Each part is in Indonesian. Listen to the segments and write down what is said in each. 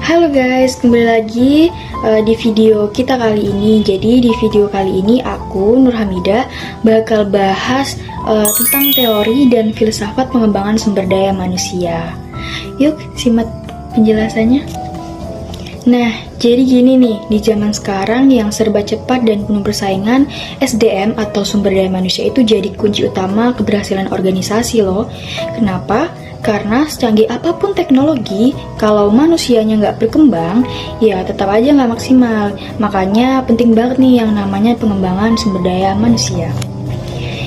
Halo guys, kembali lagi di video kita kali ini. Jadi di video kali ini aku, Nur Hamidah, bakal bahas tentang teori dan filsafat pengembangan sumber daya manusia. Yuk, simak penjelasannya. Nah, jadi gini nih, di zaman sekarang yang serba cepat dan penuh persaingan, SDM atau sumber daya manusia itu jadi kunci utama keberhasilan organisasi loh. Kenapa? Karena secanggih apapun teknologi, kalau manusianya nggak berkembang, ya tetap aja nggak maksimal. Makanya penting banget nih yang namanya pengembangan sumber daya manusia.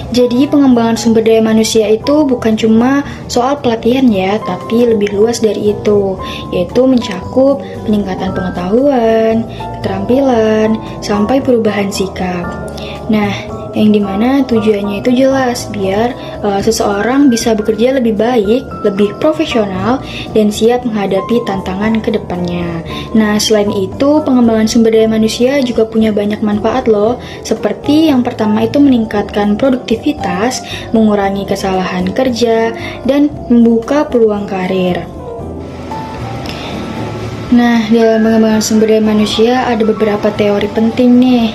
Jadi pengembangan sumber daya manusia itu bukan cuma soal pelatihan ya, tapi lebih luas dari itu, yaitu mencakup peningkatan pengetahuan, keterampilan, sampai perubahan sikap. Nah, yang dimana tujuannya itu jelas, biar seseorang bisa bekerja lebih baik, lebih profesional, dan siap menghadapi tantangan ke depannya. Nah, selain itu, pengembangan sumber daya manusia juga punya banyak manfaat loh, seperti yang pertama itu meningkatkan produktivitas, mengurangi kesalahan kerja, dan membuka peluang karir. Nah, dalam pengembangan sumber daya manusia ada beberapa teori penting nih.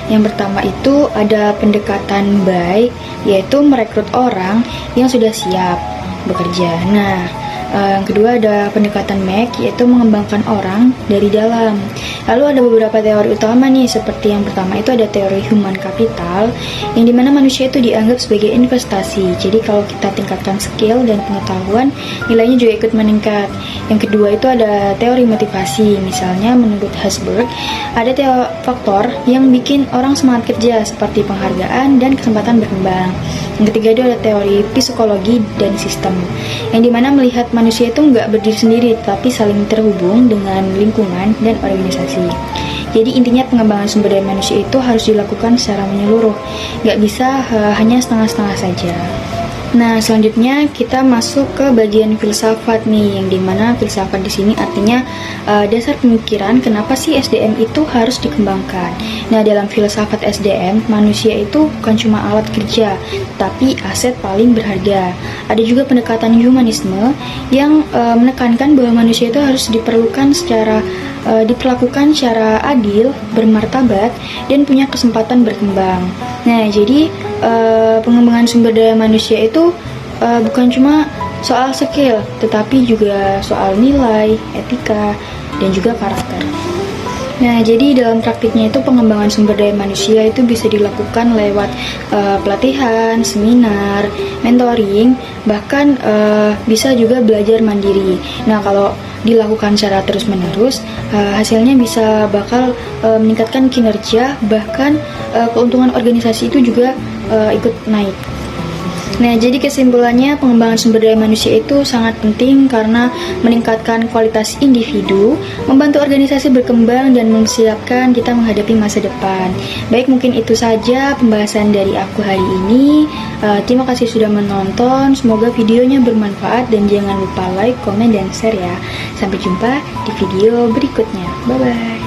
Yang pertama itu ada pendekatan baik, yaitu merekrut orang yang sudah siap bekerja. Nah, yang kedua ada pendekatan make, yaitu mengembangkan orang dari dalam. Lalu ada beberapa teori utama nih, seperti yang pertama itu ada teori human capital, yang dimana manusia itu dianggap sebagai investasi. Jadi kalau kita tingkatkan skill dan pengetahuan, nilainya juga ikut meningkat. Yang kedua itu ada teori motivasi, misalnya menurut Herzberg, ada faktor yang bikin orang semangat kerja, seperti penghargaan dan kesempatan berkembang. Yang ketiga itu ada teori psikologi dan sistem, yang dimana melihat manusia itu nggak berdiri sendiri, tapi saling terhubung dengan lingkungan dan organisasi. Jadi intinya pengembangan sumber daya manusia itu harus dilakukan secara menyeluruh, nggak bisa hanya setengah-setengah saja. Nah, selanjutnya kita masuk ke bagian filsafat nih, yang dimana filsafat di sini artinya dasar pemikiran kenapa sih SDM itu harus dikembangkan. Nah, dalam filsafat SDM, manusia itu bukan cuma alat kerja, tapi aset paling berharga. Ada juga pendekatan humanisme yang menekankan bahwa manusia itu harus diperlakukan secara adil, bermartabat, dan punya kesempatan berkembang. Nah, jadi pengembangan sumber daya manusia itu bukan cuma soal skill, tetapi juga soal nilai, etika, dan juga karakter. Nah, jadi dalam praktiknya itu pengembangan sumber daya manusia itu bisa dilakukan lewat pelatihan, seminar, mentoring, bahkan bisa juga belajar mandiri. Nah, kalau dilakukan secara terus-menerus, hasilnya bisa bakal meningkatkan kinerja, bahkan keuntungan organisasi itu juga ikut naik. Nah, jadi kesimpulannya pengembangan sumber daya manusia itu sangat penting karena meningkatkan kualitas individu, membantu organisasi berkembang, dan mempersiapkan kita menghadapi masa depan. Baik, mungkin itu saja pembahasan dari aku hari ini. Terima kasih sudah menonton, semoga videonya bermanfaat, dan jangan lupa like, komen, dan share ya. Sampai jumpa di video berikutnya. Bye-bye.